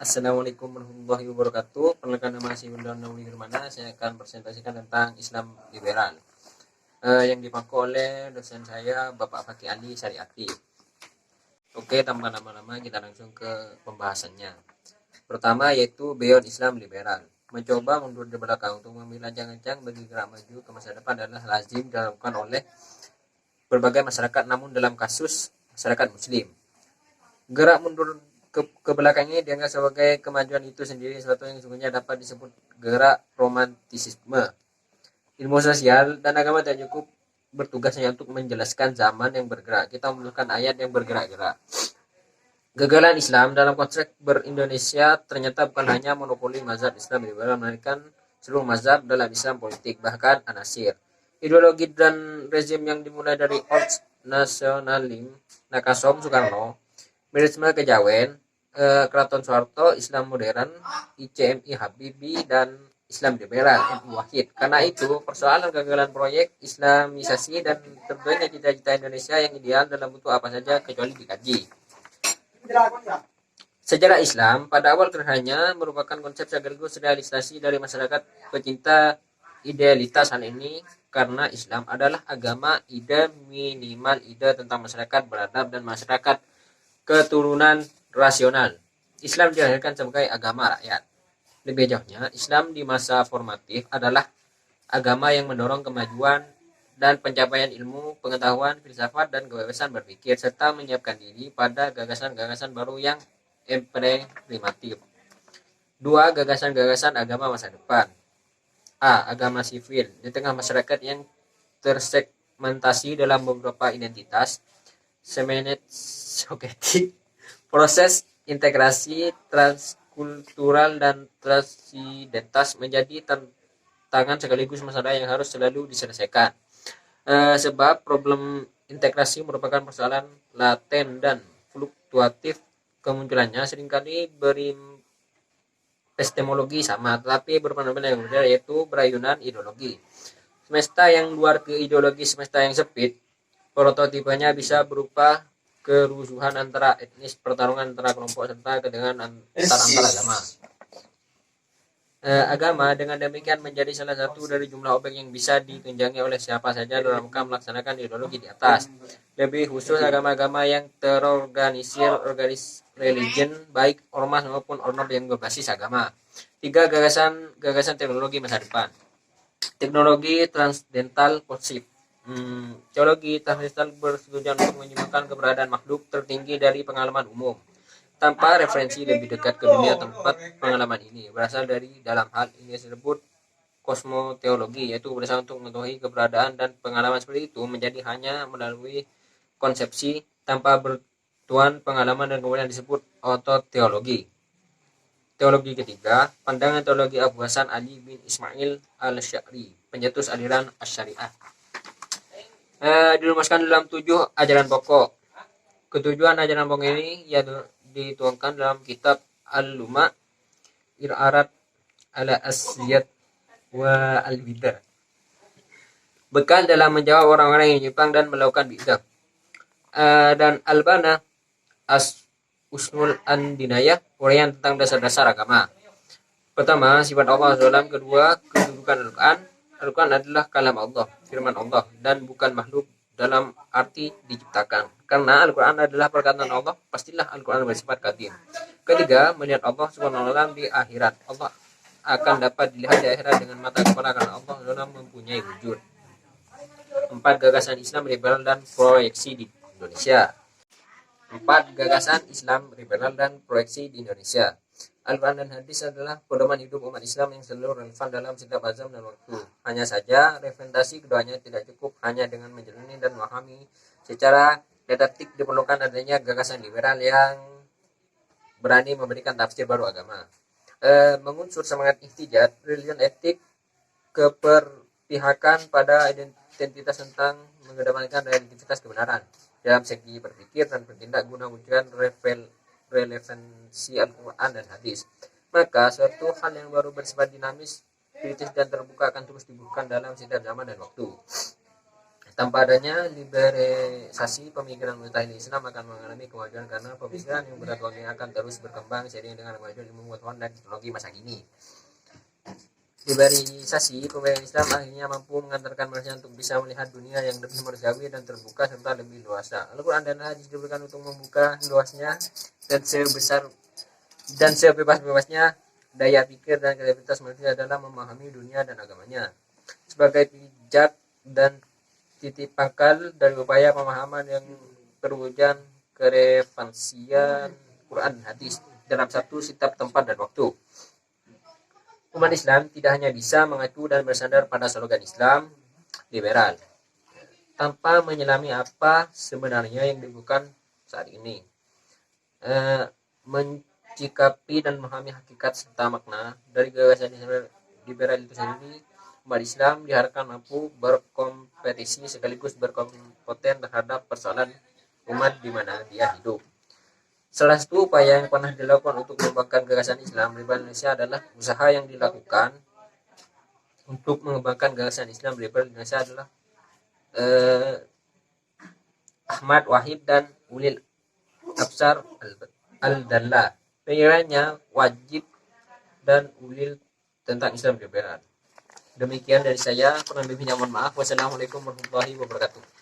Assalamualaikum warahmatullahi wabarakatuh. Perkenalkan, nama saya Wildan Nauli Hermana. Saya akan presentasikan tentang Islam liberal yang dipakai oleh dosen saya, Bapak Fakih Ali Syariati. Oke, tanpa lama-lama kita langsung ke pembahasannya. Pertama yaitu Beyond Islam Liberal. Mencoba mundur di belakang untuk mengambil ajang-ajang bagi gerak maju ke masa depan adalah lazim dilakukan oleh berbagai masyarakat, namun dalam kasus masyarakat Muslim, gerak mundur ke belakang ini dianggap sebagai kemajuan itu sendiri, sesuatu yang sesungguhnya dapat disebut gerak romantisisme. Ilmu sosial dan agama tidak cukup bertugas hanya untuk menjelaskan zaman yang bergerak. Kita membutuhkan ayat yang bergerak-gerak. Gagalan Islam dalam konteks ber-Indonesia ternyata bukan hanya monopoli mazhab Islam liberal, melainkan seluruh mazhab dalam Islam politik, bahkan anasir ideologi dan rezim yang dimulai dari Old Nationalism, Nakasom Soekarno, Mirisme Kejawen, Keraton Soeharto, Islam modern, ICMI Habibie, dan Islam liberal, NU Wahid. Karena itu, persoalan kegagalan proyek Islamisasi dan terbentuknya cita-cita Indonesia yang ideal dalam bentuk apa saja kecuali dikaji. Sejarah Islam pada awal kerennya merupakan konsep sekaligus realisasi dari masyarakat pecinta idealitas hal ini, karena Islam adalah agama ide, minimal ide tentang masyarakat beradab dan masyarakat keturunan rasional. Islam dilahirkan sebagai agama rakyat. Lebih jauhnya, Islam di masa formatif adalah agama yang mendorong kemajuan dan pencapaian ilmu, pengetahuan, filsafat, dan kebebasan berpikir, serta menyiapkan diri pada gagasan-gagasan baru yang implementatif. Dua, gagasan-gagasan agama masa depan. A. Agama sivil. Di tengah masyarakat yang tersegmentasi dalam beberapa identitas, semenet soketik, proses integrasi transkultural dan transidentitas menjadi tantangan sekaligus masalah yang harus selalu diselesaikan. Sebab problem integrasi merupakan persoalan laten dan fluktuatif. Kemunculannya seringkali berepistemologi sama, tetapi berpandang yang berbeda, yaitu berayunan ideologi. Semesta yang luar ke ideologi semesta yang sempit, prototipenya bisa berupa kerusuhan antara etnis, pertarungan antara kelompok, serta ketegangan antar agama. Agama dengan demikian menjadi salah satu dari jumlah objek yang bisa ditunjangi oleh siapa saja dalam rangka melaksanakan ideologi di atas. Lebih khusus agama-agama yang terorganisir, religion, baik ormas maupun order yang berbasis agama. Tiga, gagasan teknologi masa depan. Teknologi transdental positif. Teologi transdental bertujuan untuk menyumbangkan keberadaan makhluk tertinggi dari pengalaman umum, tanpa referensi lebih dekat ke dunia tempat pengalaman ini berasal dari. Dalam hal ini disebut kosmoteologi, yaitu berusaha untuk mengetahui keberadaan dan pengalaman seperti itu menjadi hanya melalui konsepsi tanpa bertuan pengalaman, dan kemudian disebut ototeologi. Teologi ketiga, pandangan teologi Abu Hasan Ali bin Ismail al-Syari, pencetus aliran Asy-Syariah. Dirumuskan dalam 7 ajaran pokok. Ketujuan ajaran pokok ini dituangkan dalam kitab Al-Luma, Ir'arat ala Asyad wa Al-Bid'ah. Bekal dalam menjawab orang-orang yang menyimpang dan melakukan bid'ah. Dan Al-Bana Usnul An-Dinayah, uraian tentang dasar-dasar agama. Pertama, sifat Allah dalam. Kedua, kedudukan Al-Quran. Al-Quran adalah kalam Allah, firman Allah, dan bukan makhluk dalam arti diciptakan. Karena Al-Quran adalah perkataan Allah, pastilah Al-Quran bersifat qadim. Ketiga, melihat Allah SWT di akhirat. Allah akan dapat dilihat di akhirat dengan mata kepala karena Allah SWT mempunyai wujud. 4. Gagasan Islam liberal dan proyeksi di Indonesia. 4. Gagasan Islam liberal dan proyeksi di Indonesia. Al-Quran dan hadis adalah pedoman hidup umat Islam yang selalu relevan dalam setiap azam dan waktu. Hanya saja, referensi keduanya tidak cukup hanya dengan menjalani dan memahami secara didaktik. Diperlukan adanya gagasan liberal yang berani memberikan tafsir baru agama. Mengunsur semangat ihtijaj, religion etik, keperpihakan pada identitas tentang mengedepankan identitas kebenaran dalam segi berpikir dan bertindak guna mewujudkan relevansi Al-Quran dan hadis. Maka suatu hal yang baru bersifat dinamis, kritis, dan terbuka akan terus dibutuhkan dalam setiap zaman dan waktu. Tanpa adanya liberalisasi pemikiran mutakhir Islam akan mengalami kemajuan karena pemikiran yang beragam ini akan terus berkembang seiring dengan kemajuan ilmu pengetahuan dan teknologi masa kini. Liberalisasi pemikiran Islam akhirnya mampu mengantarkan manusia untuk bisa melihat dunia yang lebih manusiawi dan terbuka serta lebih luas. Al-Quran dan hadis diberikan untuk membuka luasnya dan sebebas-bebasnya daya pikir dan kreativitas manusia dalam memahami dunia dan agamanya. Sebagai pijak dan titik pangkal dari upaya pemahaman yang terwujud kerelevansian Quran dan hadis dalam satu setiap tempat dan waktu. Umat Islam tidak hanya bisa mengacu dan bersandar pada slogan Islam liberal tanpa menyelami apa sebenarnya yang dibutuhkan saat ini. Mencikapi dan memahami hakikat serta makna dari gagasan liberal itu sendiri, umat Islam diharapkan mampu berkompetisi sekaligus berkompeten terhadap persoalan umat di mana dia hidup. Salah satu upaya yang pernah dilakukan untuk mengembangkan gagasan Islam di Indonesia adalah usaha yang dilakukan untuk mengembangkan gagasan Islam liberal di Indonesia adalah Ahmad Wahid dan Ulil Absar Al-Dalla. Pemikirannya wajib dan ulil tentang Islam liberal. Demikian dari saya, kurang lebihnya mohon maaf. Wassalamualaikum warahmatullahi wabarakatuh.